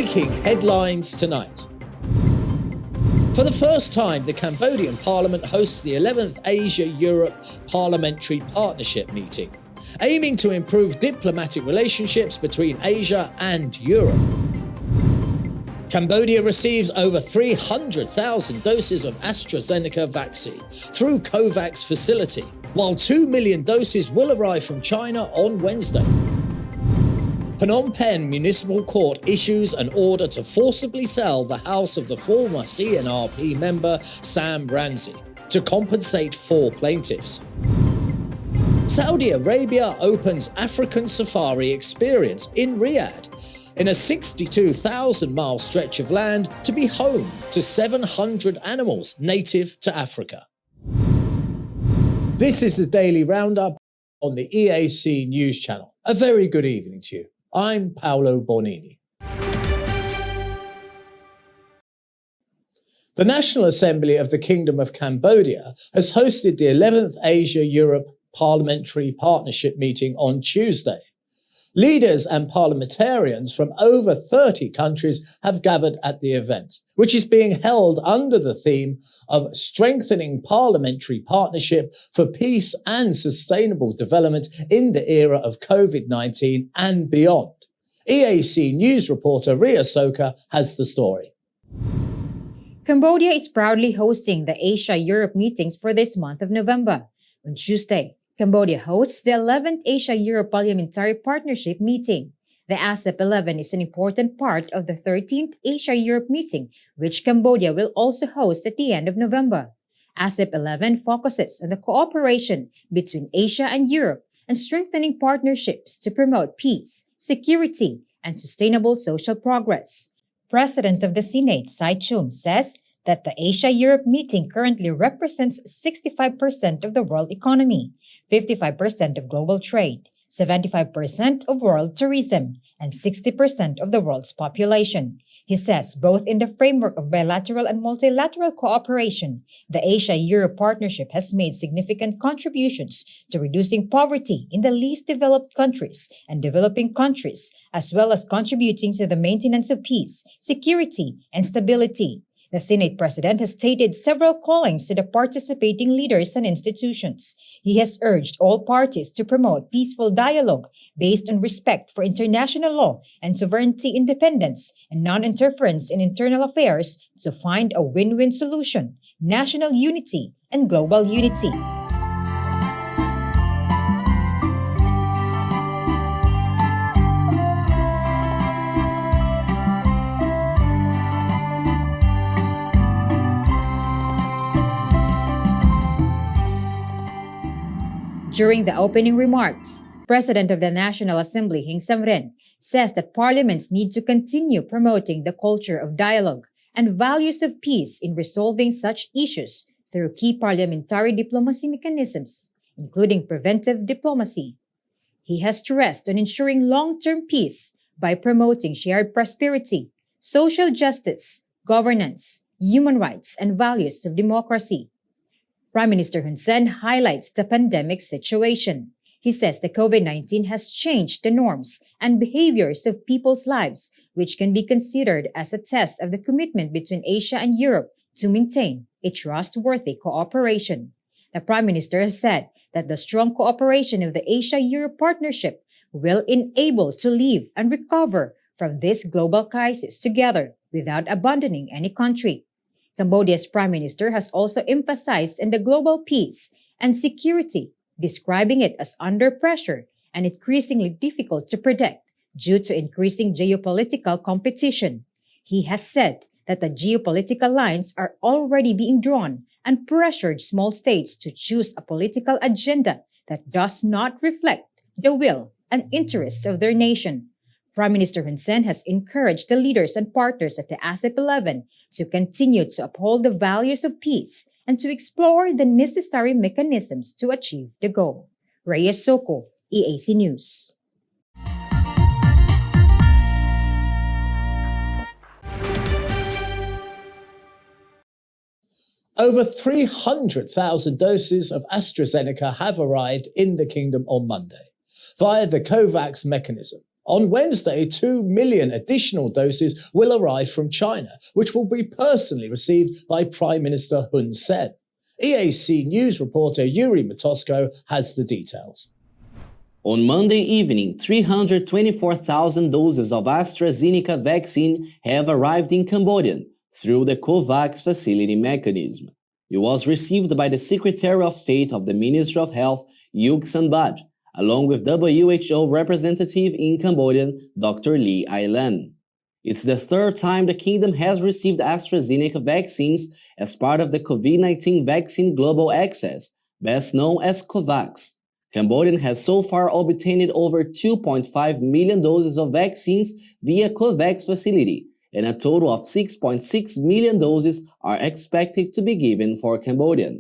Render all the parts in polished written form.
making headlines tonight. For the first time, the Cambodian Parliament hosts the 11th Asia-Europe Parliamentary Partnership meeting, aiming to improve diplomatic relationships between Asia and Europe. Cambodia receives over 300,000 doses of AstraZeneca vaccine through COVAX facility, while 2 million doses will arrive from China on Wednesday. Phnom Penh Municipal Court issues an order to forcibly sell the house of the former CNRP member Sam Rainsy to compensate 4 plaintiffs. Saudi Arabia opens African safari experience in Riyadh in a 62,000-mile stretch of land to be home to 700 animals native to Africa. This is the Daily Roundup on the EAC News Channel. A very good evening to you. I'm Paolo Bornini. The National Assembly of the Kingdom of Cambodia has hosted the 11th Asia-Europe Parliamentary Partnership meeting on Tuesday. Leaders and parliamentarians from over 30 countries have gathered at the event, which is being held under the theme of strengthening parliamentary partnership for peace and sustainable development in the era of COVID-19 and beyond. EAC News reporter Ria Soka has the story. Cambodia is proudly hosting the Asia-Europe meetings for this month of November. On Tuesday, Cambodia hosts the 11th Asia-Europe Parliamentary Partnership meeting. The ASEP 11 is an important part of the 13th Asia-Europe meeting, which Cambodia will also host at the end of November. ASEP 11 focuses on the cooperation between Asia and Europe and strengthening partnerships to promote peace, security, and sustainable social progress. President of the Senate, Sai Chum, says that the Asia-Europe meeting currently represents 65% of the world economy, 55% of global trade, 75% of world tourism, and 60% of the world's population. He says both in the framework of bilateral and multilateral cooperation, the Asia-Europe partnership has made significant contributions to reducing poverty in the least developed countries and developing countries, as well as contributing to the maintenance of peace, security, and stability. The Senate President has stated several callings to the participating leaders and institutions. He has urged all parties to promote peaceful dialogue based on respect for international law and sovereignty independence and non-interference in internal affairs to find a win-win solution, national unity, and global unity. During the opening remarks, President of the National Assembly, Heng Samrin, says that parliaments need to continue promoting the culture of dialogue and values of peace in resolving such issues through key parliamentary diplomacy mechanisms, including preventive diplomacy. He has stressed on ensuring long-term peace by promoting shared prosperity, social justice, governance, human rights, and values of democracy. Prime Minister Hun Sen highlights the pandemic situation. He says the COVID-19 has changed the norms and behaviors of people's lives, which can be considered as a test of the commitment between Asia and Europe to maintain a trustworthy cooperation. The Prime Minister has said that the strong cooperation of the Asia-Europe partnership will enable to live and recover from this global crisis together without abandoning any country. Cambodia's Prime Minister has also emphasized on the global peace and security, describing it as under pressure and increasingly difficult to predict due to increasing geopolitical competition. He has said that the geopolitical lines are already being drawn and pressured small states to choose a political agenda that does not reflect the will and interests of their nation. Prime Minister Hun Sen has encouraged the leaders and partners at the ASEP 11 to continue to uphold the values of peace and to explore the necessary mechanisms to achieve the goal. Reyes Soko, EAC News. Over 300,000 doses of AstraZeneca have arrived in the kingdom on Monday via the COVAX mechanism On Wednesday, 2 million additional doses will arrive from China, which will be personally received by Prime Minister Hun Sen. EAC News reporter Yuri Matosko has the details. On Monday evening, 324,000 doses of AstraZeneca vaccine have arrived in Cambodia through the COVAX facility mechanism. It was received by the Secretary of State of the Ministry of Health, Yuk Sanbat, along with WHO representative in Cambodia, Dr. Lee Ailan. It's the third time the kingdom has received AstraZeneca vaccines as part of the COVID-19 Vaccine Global Access, best known as COVAX. Cambodia has so far obtained over 2.5 million doses of vaccines via COVAX facility, and a total of 6.6 million doses are expected to be given for Cambodia.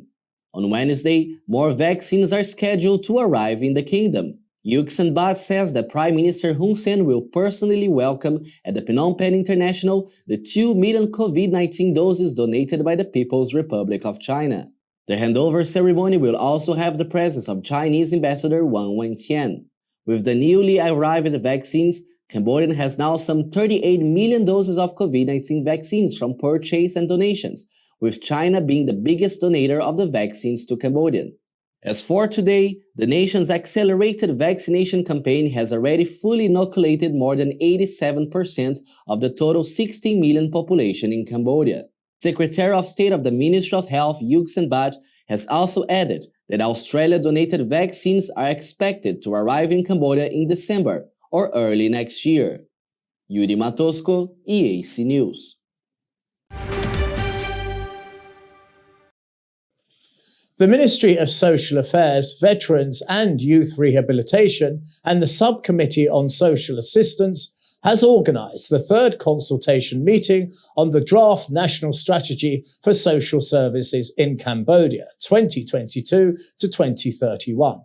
On Wednesday, more vaccines are scheduled to arrive in the kingdom. Yuk Sanbat says that Prime Minister Hun Sen will personally welcome at the Phnom Penh International the 2 million COVID-19 doses donated by the People's Republic of China. The handover ceremony will also have the presence of Chinese Ambassador Wang Wentian. With the newly arrived vaccines, Cambodia has now some 38 million doses of COVID-19 vaccines from purchase and donations, with China being the biggest donator of the vaccines to Cambodia. As for today, the nation's accelerated vaccination campaign has already fully inoculated more than 87% of the total 60 million population in Cambodia. Secretary of State of the Ministry of Health, Yuk Sanbat, has also added that Australia-donated vaccines are expected to arrive in Cambodia in December or early next year. Yuri Matosko, EAC News. The Ministry of Social Affairs, Veterans and Youth Rehabilitation and the Subcommittee on Social Assistance has organised the third consultation meeting on the draft National Strategy for Social Services in Cambodia 2022 to 2031.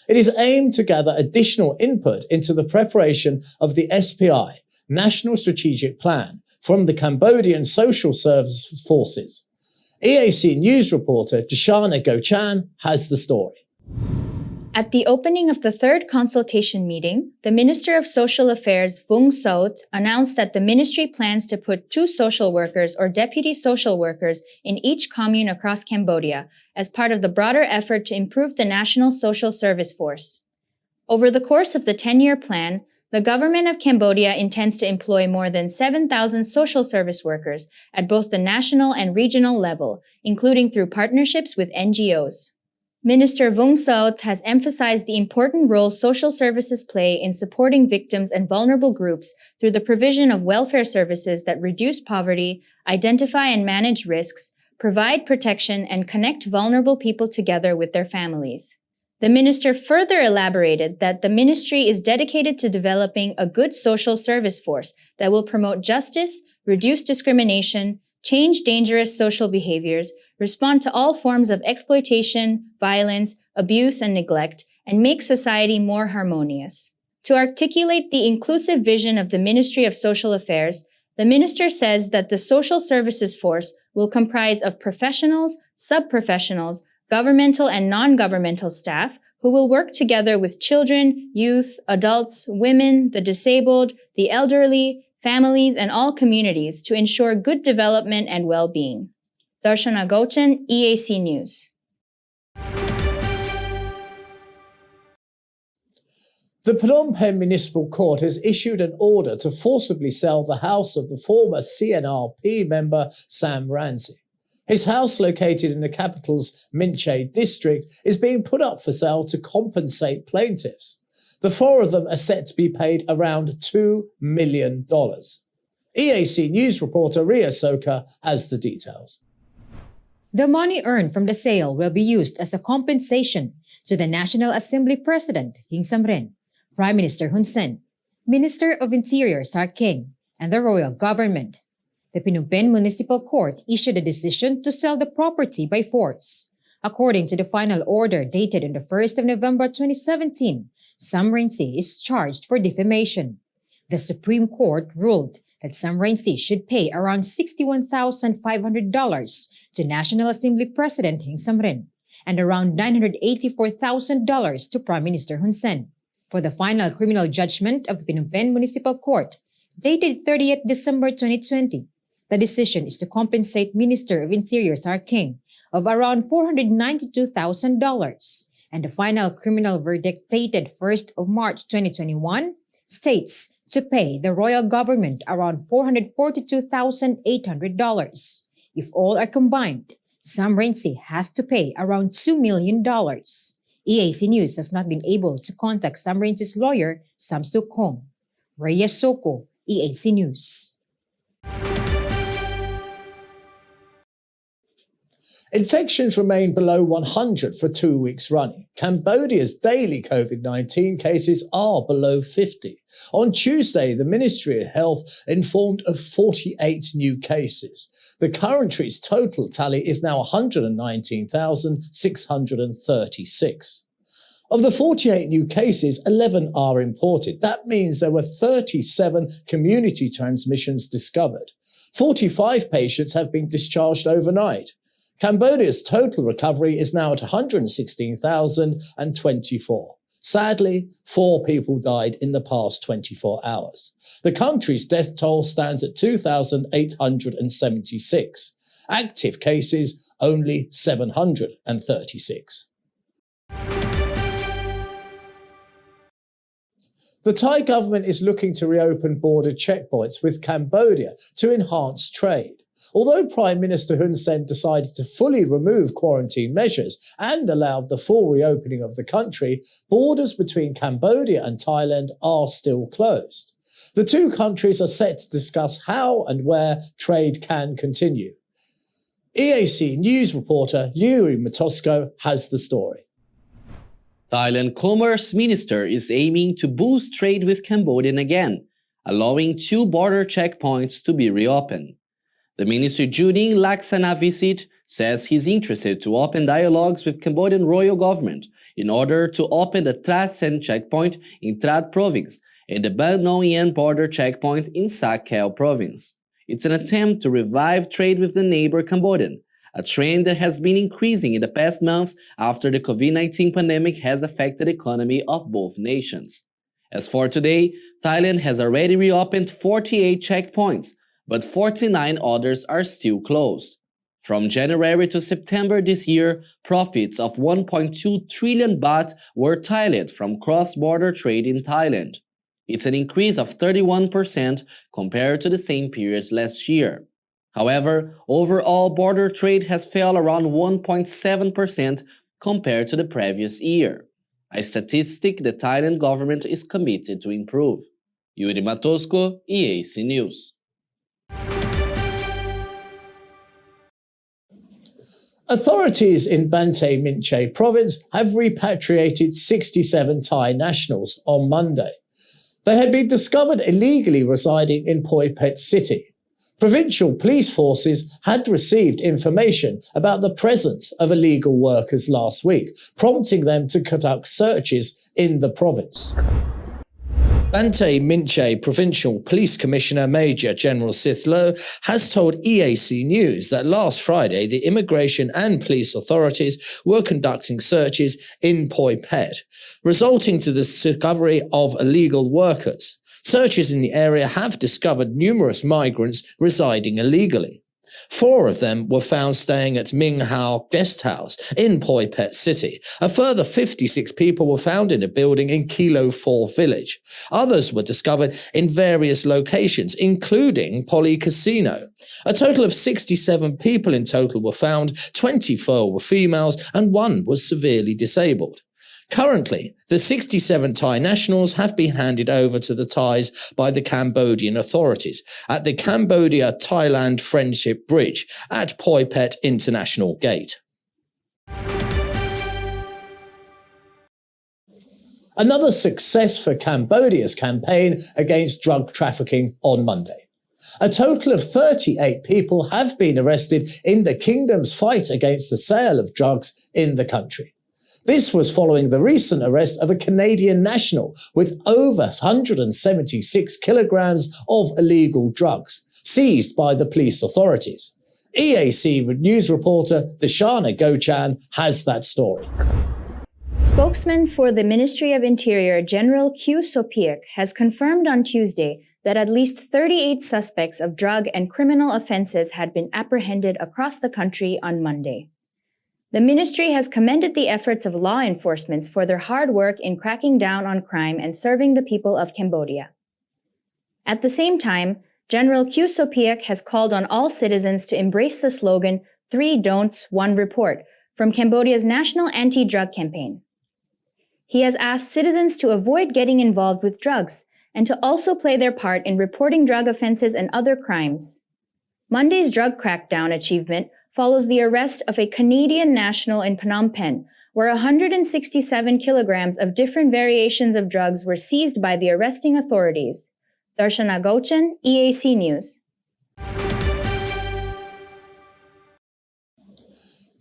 It is aimed to gather additional input into the preparation of the SPI, National Strategic Plan, from the Cambodian Social Service Forces. EAC News reporter Dashana Gochan has the story. At the opening of the third consultation meeting, the Minister of Social Affairs, Vung Sot, announced that the ministry plans to put 2 social workers or deputy social workers in each commune across Cambodia as part of the broader effort to improve the national social service force. Over the course of the 10-year plan, the government of Cambodia intends to employ more than 7,000 social service workers at both the national and regional level, including through partnerships with NGOs. Minister Vung Sot has emphasized the important role social services play in supporting victims and vulnerable groups through the provision of welfare services that reduce poverty, identify and manage risks, provide protection, and connect vulnerable people together with their families. The minister further elaborated that the ministry is dedicated to developing a good social service force that will promote justice, reduce discrimination, change dangerous social behaviors, respond to all forms of exploitation, violence, abuse, and neglect, and make society more harmonious. To articulate the inclusive vision of the Ministry of Social Affairs, the minister says that the social services force will comprise of professionals, sub-professionals, governmental and non-governmental staff who will work together with children, youth, adults, women, the disabled, the elderly, families, and all communities to ensure good development and well-being. Darshana Gochan, EAC News. The Phnom Penh Municipal Court has issued an order to forcibly sell the house of the former CNRP member Sam Rainsy. His house, located in the capital's Minche district, is being put up for sale to compensate plaintiffs. The 4 of them are set to be paid around $2 million. EAC News reporter Ria Soka has the details. The money earned from the sale will be used as a compensation to the National Assembly President Heng Samrin, Prime Minister Hun Sen, Minister of Interior Sar King, and the royal government. The Phnom Penh Municipal Court issued a decision to sell the property by force. According to the final order dated on the 1st of November 2017, Sam Rainsy is charged for defamation. The Supreme Court ruled that Sam Rainsy should pay around $61,500 to National Assembly President Heng Samrin and around $984,000 to Prime Minister Hun Sen. for the final criminal judgment of the Phnom Penh Municipal Court, dated 30th December 2020. The decision is to compensate Minister of Interior Sar King of around $492,000, and the final criminal verdict dated 1st of March 2021 states to pay the royal government around $442,800. If all are combined, Sam Rainsy has to pay around $2 million. EAC News has not been able to contact Sam Rainsy's lawyer, Sam Suk Hong. Reyes Soko, EAC News. Infections remain below 100 for 2 weeks running. Cambodia's daily COVID-19 cases are below 50. On Tuesday, the Ministry of Health informed of 48 new cases. The country's total tally is now 119,636. Of the 48 new cases, 11 are imported. That means there were 37 community transmissions discovered. 45 patients have been discharged overnight. Cambodia's total recovery is now at 116,024. Sadly, 4 people died in the past 24 hours. The country's death toll stands at 2,876. Active cases, only 736. The Thai government is looking to reopen border checkpoints with Cambodia to enhance trade. Although Prime Minister Hun Sen decided to fully remove quarantine measures and allowed the full reopening of the country, borders between Cambodia and Thailand are still closed. The two countries are set to discuss how and where trade can continue. EAC News reporter Yuri Matosko has the story. Thailand Commerce Minister is aiming to boost trade with Cambodia again, allowing 2 border checkpoints to be reopened. The minister during Laksana visit says he's interested to open dialogues with Cambodian royal government in order to open the Trat Sen checkpoint in Trat province and the Ban Nong Yen border checkpoint in Sa Kaeo province. It's an attempt to revive trade with the neighbor Cambodian, a trend that has been increasing in the past months after the COVID-19 pandemic has affected the economy of both nations. As for today, Thailand has already reopened 48 checkpoints, but 49 others are still closed. From January to September this year, profits of 1.2 trillion baht were tallied from cross-border trade in Thailand. It's an increase of 31% compared to the same period last year. However, overall border trade has fell around 1.7% compared to the previous year, a statistic the Thailand government is committed to improve. Yuri Matosko, EAC News. Authorities in Banteay Minchey province have repatriated 67 Thai nationals on Monday. They had been discovered illegally residing in Phoi Phet City. Provincial police forces had received information about the presence of illegal workers last week, prompting them to conduct searches in the province. Banteay Minchey Provincial Police Commissioner Major General Sith Lo has told EAC News that last Friday the immigration and police authorities were conducting searches in Phoi Phet, resulting to the discovery of illegal workers. Searches in the area have discovered numerous migrants residing illegally. 4 of them were found staying at Ming Hao Guest House in Phoi Phet City. A further 56 people were found in a building in Kilo 4 village. Others were discovered in various locations, including Poly Casino. A total of 67 people in total were found, 24 were females, and 1 was severely disabled. Currently, the 67 Thai nationals have been handed over to the Thais by the Cambodian authorities at the Cambodia-Thailand Friendship Bridge at Phoi Phet International Gate. Another success for Cambodia's campaign against drug trafficking on Monday. A total of 38 people have been arrested in the kingdom's fight against the sale of drugs in the country. This was following the recent arrest of a Canadian national with over 176 kilograms of illegal drugs, seized by the police authorities. EAC News reporter Dashana Gochan has that story. spokesman for the Ministry of Interior, General Q Sopiak, has confirmed on Tuesday that at least 38 suspects of drug and criminal offenses had been apprehended across the country on Monday. The ministry has commended the efforts of law enforcement for their hard work in cracking down on crime and serving the people of Cambodia. At the same time, General Q Sopiak has called on all citizens to embrace the slogan 3 Don'ts, 1 Report from Cambodia's national anti-drug campaign. He has asked citizens to avoid getting involved with drugs and to also play their part in reporting drug offenses and other crimes. Monday's drug crackdown achievement follows the arrest of a Canadian national in Phnom Penh, where 167 kilograms of different variations of drugs were seized by the arresting authorities. Darshana Gochan, EAC News.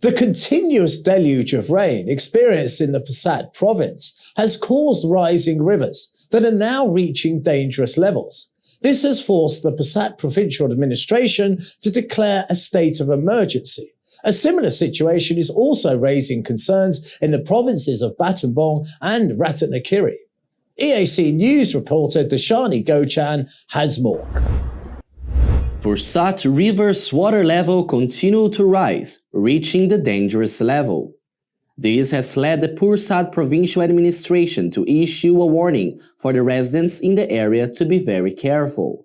The continuous deluge of rain experienced in the Pursat province has caused rising rivers that are now reaching dangerous levels. This has forced the Pursat provincial administration to declare a state of emergency. A similar situation is also raising concerns in the provinces of Battambang and Rattanakhiri. EAC News reporter Darshana Gochan has more. Pursat River's water level continued to rise, reaching the dangerous level. This has led the Pursat provincial administration to issue a warning for the residents in the area to be very careful.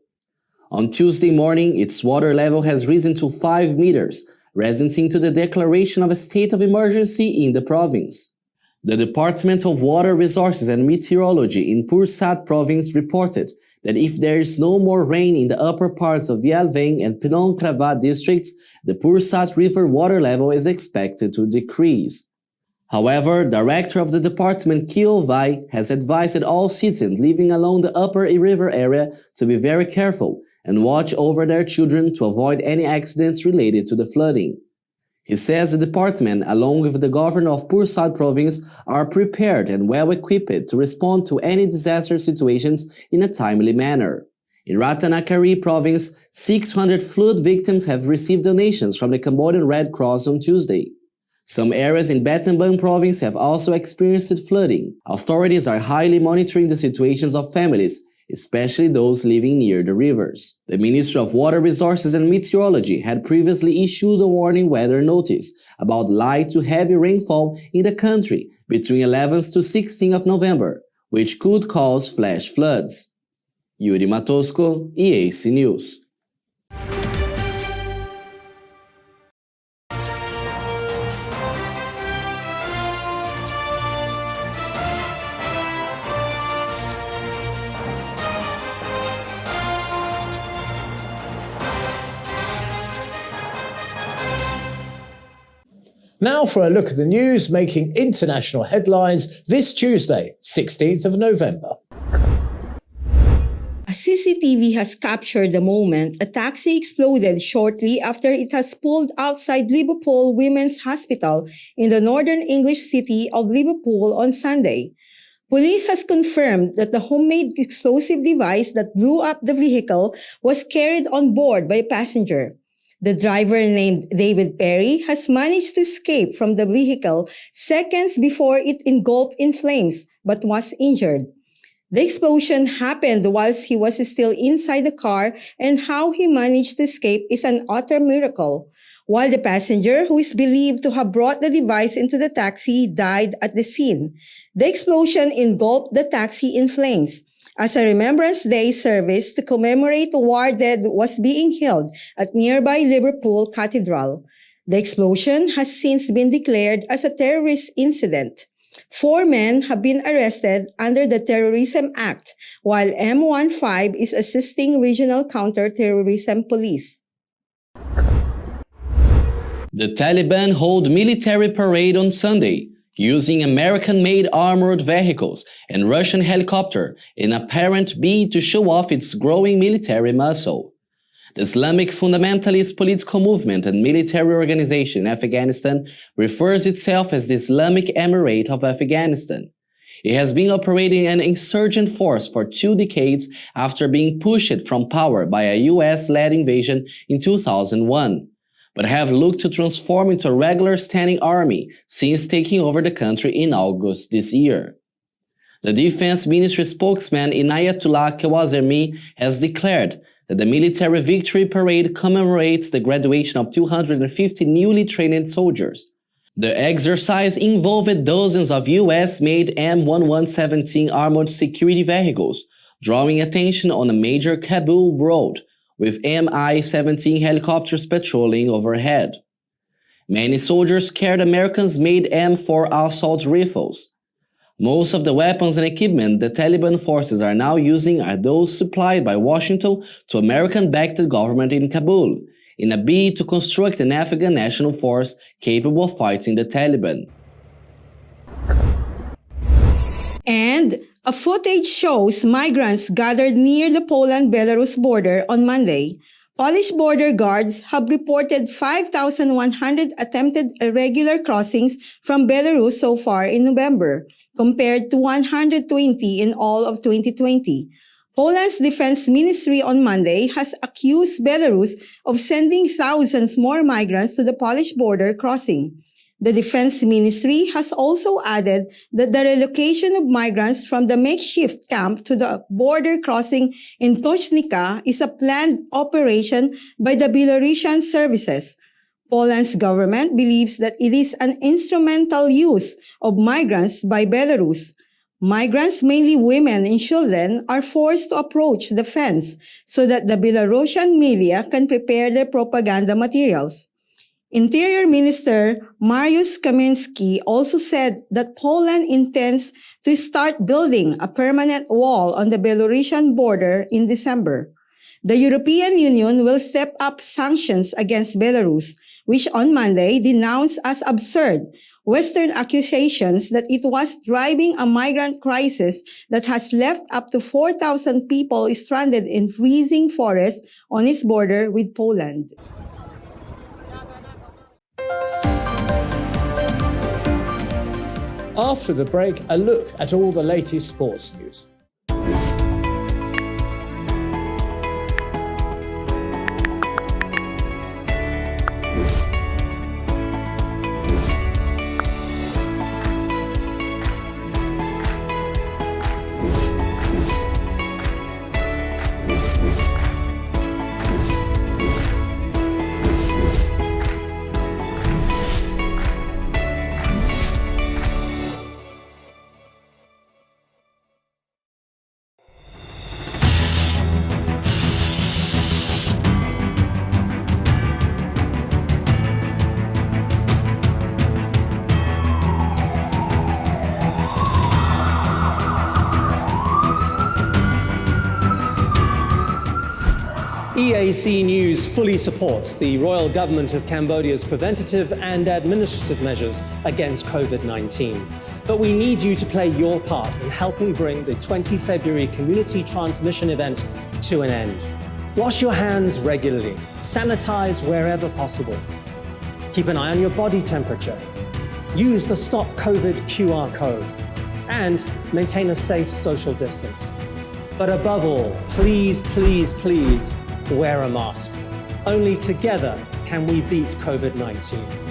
On Tuesday morning, its water level has risen to 5 meters, resulting to the declaration of a state of emergency in the province. The Department of Water Resources and Meteorology in Pursat province reported that if there is no more rain in the upper parts of Yalveng and Penong Kravat districts, the Pursat River water level is expected to decrease. However, Director of the Department Kyo Vai has advised all citizens living along the upper river area to be very careful and watch over their children to avoid any accidents related to the flooding. He says the department, along with the governor of Pursat province, are prepared and well equipped to respond to any disaster situations in a timely manner. In Rattanakhiri province, 600 flood victims have received donations from the Cambodian Red Cross on Tuesday. Some areas in Battambang province have also experienced flooding. Authorities are highly monitoring the situations of families, especially those living near the rivers. The Ministry of Water Resources and Meteorology had previously issued a warning weather notice about light to heavy rainfall in the country between 11th to 16th of November, which could cause flash floods. Yuri Matosco, EAC News. Now for a look at the news making international headlines this Tuesday, 16th of November. A CCTV has captured the moment a taxi exploded shortly after it has pulled outside Liverpool Women's Hospital in the northern English city of Liverpool on Sunday. Police has confirmed that the homemade explosive device that blew up the vehicle was carried on board by a passenger. The driver, named David Perry, has managed to escape from the vehicle seconds before it engulfed in flames, but was injured. The explosion happened whilst he was still inside the car, and how he managed to escape is an utter miracle. While the passenger, who is believed to have brought the device into the taxi, died at the scene. The explosion engulfed the taxi in flames. As a Remembrance Day service to commemorate war dead was being held at nearby Liverpool Cathedral. The explosion has since been declared as a terrorist incident. 4 men have been arrested under the Terrorism Act, while M15 is assisting regional counter-terrorism police. The Taliban held military parade on Sunday, using American-made armored vehicles and Russian helicopter in apparent bid to show off its growing military muscle. The Islamic fundamentalist political movement and military organization in Afghanistan refers itself as the Islamic Emirate of Afghanistan. It has been operating an insurgent force for 2 decades after being pushed from power by a US-led invasion in 2001. but have looked to transform into a regular standing army since taking over the country in August this year. The Defense Ministry spokesman Inayatullah Kawazemi has declared that the military victory parade commemorates the graduation of 250 newly trained soldiers. The exercise involved dozens of US-made M1117 armored security vehicles, drawing attention on a major Kabul road, with Mi-17 helicopters patrolling overhead. Many soldiers carried Americans-made M4 assault rifles. Most of the weapons and equipment the Taliban forces are now using are those supplied by Washington to American-backed government in Kabul, in a bid to construct an Afghan national force capable of fighting the Taliban. And a footage shows migrants gathered near the Poland-Belarus border on Monday. Polish border guards have reported 5,100 attempted irregular crossings from Belarus so far in November, compared to 120 in all of 2020. Poland's defense ministry on Monday has accused Belarus of sending thousands more migrants to the Polish border crossing. The defense ministry has also added that the relocation of migrants from the makeshift camp to the border crossing in Toshnica is a planned operation by the Belarusian services. Poland's government believes that it is an instrumental use of migrants by Belarus. Migrants, mainly women and children, are forced to approach the fence so that the Belarusian media can prepare their propaganda materials. Interior Minister Mariusz Kamiński also said that Poland intends to start building a permanent wall on the Belarusian border in December. The European Union will step up sanctions against Belarus, which on Monday denounced as absurd Western accusations that it was driving a migrant crisis that has left up to 4,000 people stranded in freezing forests on its border with Poland. After the break, a look at all the latest sports news. EAC News fully supports the Royal Government of Cambodia's preventative and administrative measures against COVID-19. But we need you to play your part in helping bring the 20 February community transmission event to an end. Wash your hands regularly, sanitize wherever possible. Keep an eye on your body temperature. Use the Stop COVID QR code and maintain a safe social distance. But above all, please, please, please, wear a mask. Only together can we beat COVID-19.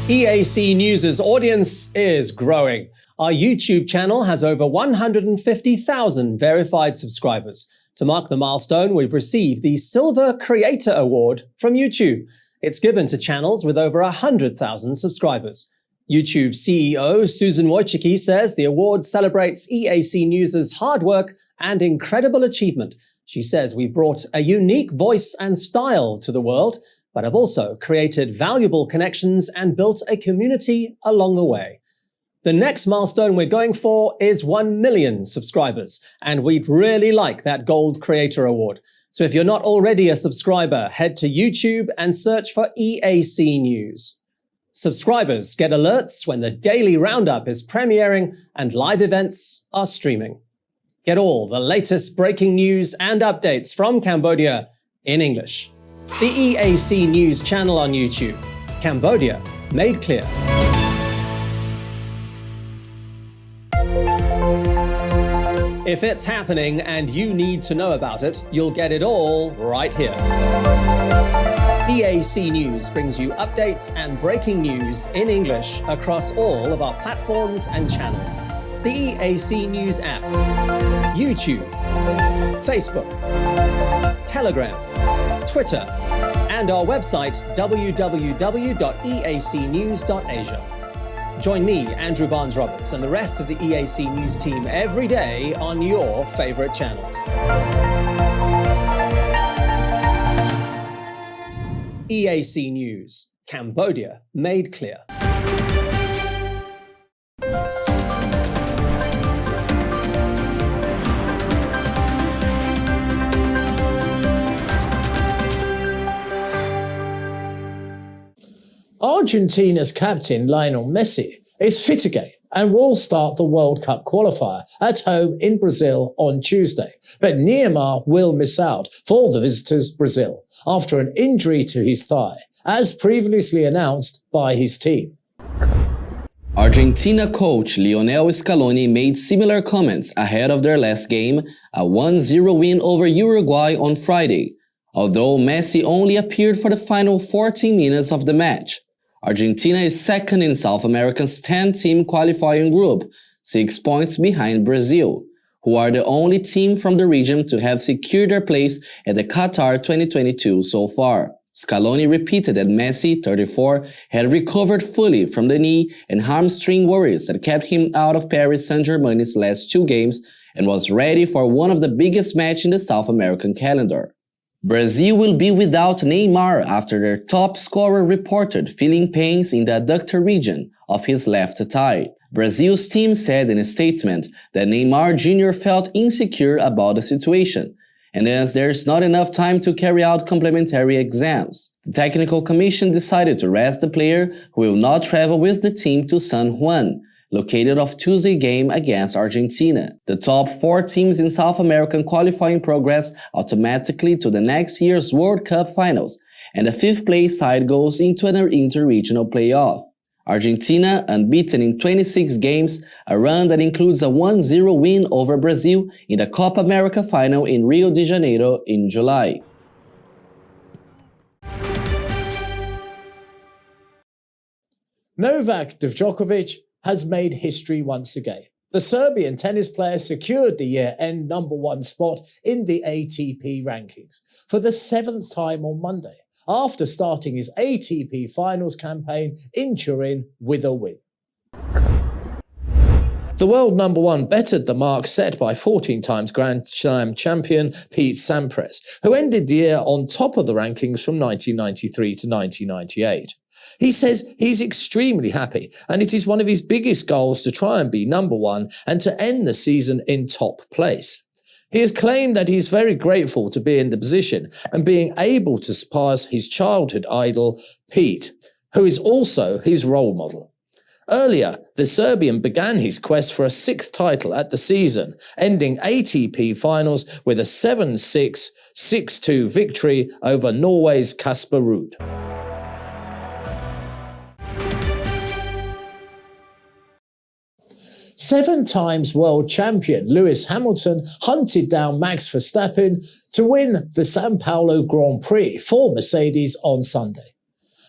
EAC News' audience is growing. Our YouTube channel has over 150,000 verified subscribers. To mark the milestone, we've received the Silver Creator Award from YouTube. It's given to channels with over 100,000 subscribers. YouTube CEO Susan Wojcicki says the award celebrates EAC News' hard work and incredible achievement. She says we've brought a unique voice and style to the world, but have also created valuable connections and built a community along the way. The next milestone we're going for is 1 million subscribers, and we'd really like that Gold Creator Award. So if you're not already a subscriber, head to YouTube and search for EAC News. Subscribers get alerts when the Daily Roundup is premiering and live events are streaming. Get all the latest breaking news and updates from Cambodia in English. The EAC News channel on YouTube. Cambodia made clear. If it's happening and you need to know about it, you'll get it all right here. EAC News brings you updates and breaking news in English across all of our platforms and channels. The EAC News app, YouTube, Facebook, Telegram, Twitter, and our website www.eacnews.asia. Join me, Andrew Barnes-Roberts, and the rest of the EAC News team every day on your favorite channels. EAC News, Cambodia made clear. Argentina's captain Lionel Messi is fit again and will start the World Cup qualifier at home in Brazil on Tuesday. But Neymar will miss out for the visitors Brazil after an injury to his thigh, as previously announced by his team. Argentina coach Lionel Scaloni made similar comments ahead of their last game, a 1-0 win over Uruguay on Friday, although Messi only appeared for the final 14 minutes of the match. Argentina is second in South America's 10-team qualifying group, 6 points behind Brazil, who are the only team from the region to have secured their place at the Qatar 2022 so far. Scaloni repeated that Messi, 34, had recovered fully from the knee and hamstring worries that kept him out of Paris Saint-Germain's last 2 games and was ready for one of the biggest matches in the South American calendar. Brazil will be without Neymar after their top scorer reported feeling pains in the adductor region of his left thigh. Brazil's team said in a statement that Neymar Jr. felt insecure about the situation, and as there's not enough time to carry out complementary exams, the technical commission decided to rest the player, who will not travel with the team to San Juan, located off Tuesday game against Argentina. The top 4 teams in South American qualifying progress automatically to the next year's World Cup finals, and the 5th place side goes into an inter-regional playoff. Argentina, unbeaten in 26 games, a run that includes a 1-0 win over Brazil in the Copa America final in Rio de Janeiro in July. Novak Djokovic has made history once again. The Serbian tennis player secured the year-end #1 spot in the ATP rankings for the 7th time on Monday, after starting his ATP Finals campaign in Turin with a win. The world #1 bettered the mark set by 14 times Grand Slam champion Pete Sampras, who ended the year on top of the rankings from 1993 to 1998. He says he's extremely happy, and it is one of his biggest goals to try and be #1 and to end the season in top place. He has claimed that he's very grateful to be in the position and being able to surpass his childhood idol, Pete, who is also his role model. Earlier, the Serbian began his quest for a 6th title at the season, ending ATP Finals with a 7-6, 6-2 victory over Norway's Casper Ruud. Seven times world champion Lewis Hamilton hunted down Max Verstappen to win the Sao Paulo Grand Prix for Mercedes on Sunday,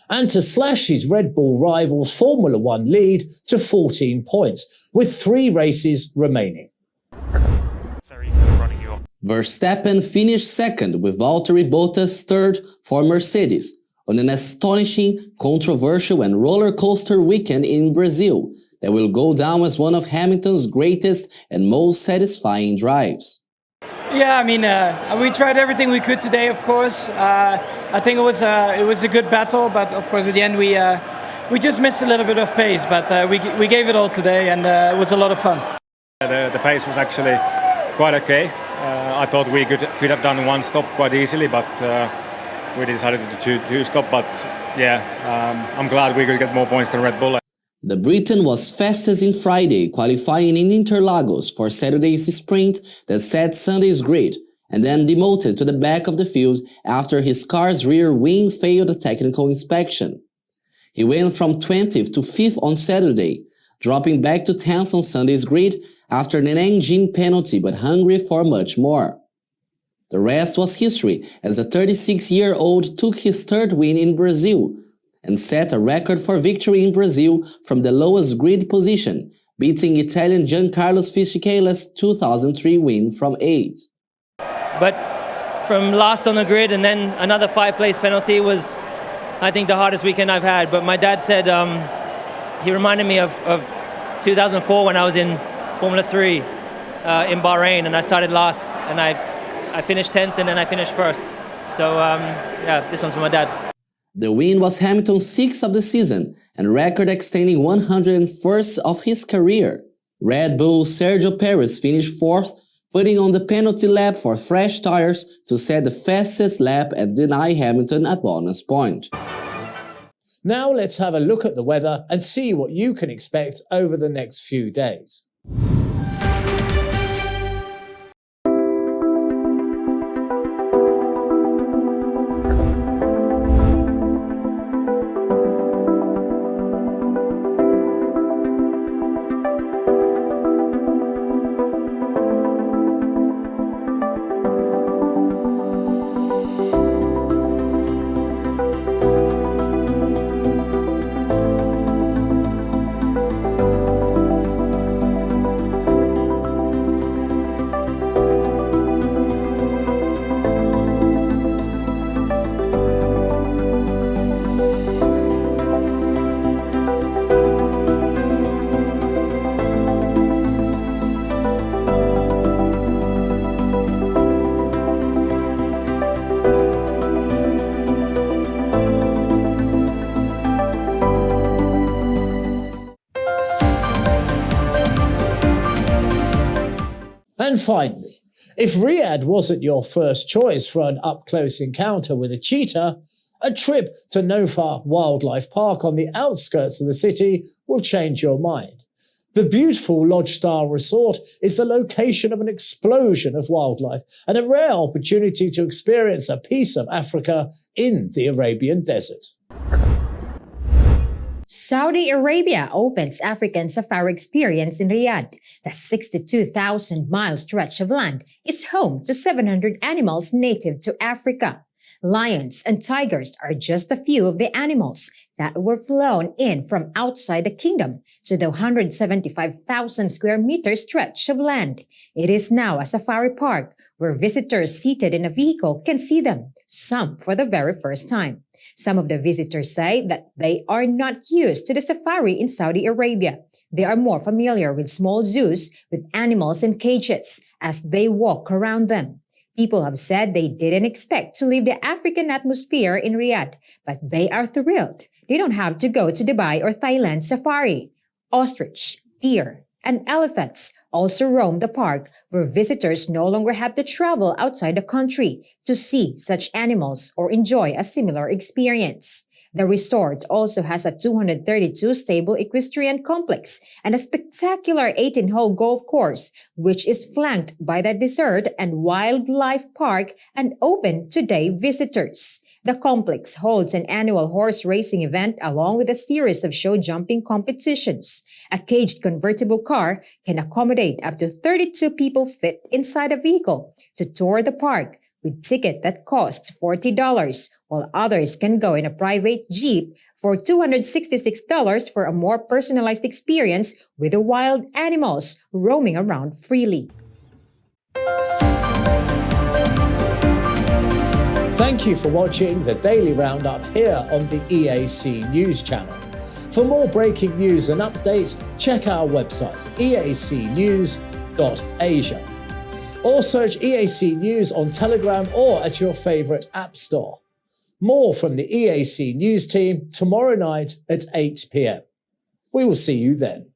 and to slash his Red Bull rival's Formula One lead to 14 points, with 3 races remaining. Verstappen finished second with Valtteri Bottas third for Mercedes on an astonishing, controversial and roller coaster weekend in Brazil that will go down as one of Hamilton's greatest and most satisfying drives. Yeah, I mean, we tried everything we could today, of course. I think it was a good battle, but of course at the end we just missed a little bit of pace, but we gave it all today, and it was a lot of fun. The pace was actually quite okay. I thought we could have done one stop quite easily, but we decided to stop. But yeah, I'm glad we could get more points than Red Bull. The Briton was fastest in Friday, qualifying in Interlagos for Saturday's sprint that set Sunday's grid, and then demoted to the back of the field after his car's rear wing failed a technical inspection. He went from 20th to 5th on Saturday, dropping back to 10th on Sunday's grid after an engine penalty, but hungry for much more. The rest was history as the 36-year-old took his third win in Brazil and set a record for victory in Brazil from the lowest grid position, beating Italian Giancarlo Fisichela's 2003 win from 8th. But from last on the grid and then another 5-place penalty was, I think, the hardest weekend I've had. But my dad said, he reminded me of 2004 when I was in Formula 3 in Bahrain, and I started last, and I finished 10th, and then I finished first. So yeah, this one's for my dad. The win was Hamilton's 6th of the season and record extending 101st of his career. Red Bull's Sergio Perez finished 4th, putting on the penalty lap for fresh tires to set the fastest lap and deny Hamilton a bonus point. Now let's have a look at the weather and see what you can expect over the next few days. And finally, if Riyadh wasn't your first choice for an up-close encounter with a cheetah, a trip to Nofa Wildlife Park on the outskirts of the city will change your mind. The beautiful lodge-style resort is the location of an explosion of wildlife and a rare opportunity to experience a piece of Africa in the Arabian desert. Saudi Arabia opens African safari experience in Riyadh. The 62,000-mile stretch of land is home to 700 animals native to Africa. Lions and tigers are just a few of the animals that were flown in from outside the kingdom to the 175,000 square meter stretch of land. It is now a safari park where visitors seated in a vehicle can see them, some for the very first time. Some of the visitors say that they are not used to the safari in Saudi Arabia. They are more familiar with small zoos with animals in cages as they walk around them. People have said they didn't expect to leave the African atmosphere in Riyadh, but they are thrilled. They don't have to go to Dubai or Thailand safari. Ostrich, deer, and elephants also roam the park, where visitors no longer have to travel outside the country to see such animals or enjoy a similar experience. The resort also has a 232-stable equestrian complex and a spectacular 18-hole golf course, which is flanked by the Desert and Wildlife Park and open to day visitors. The complex holds an annual horse racing event along with a series of show jumping competitions. A caged convertible car can accommodate up to 32 people fit inside a vehicle to tour the park, with ticket that costs $40, while others can go in a private jeep for $266 for a more personalized experience with the wild animals roaming around freely. Thank you for watching the Daily Roundup here on the EAC News Channel. For more breaking news and updates, check our website, eacnews.asia. Or search EAC News on Telegram or at your favorite app store. More from the EAC News team tomorrow night at 8 p.m. We will see you then.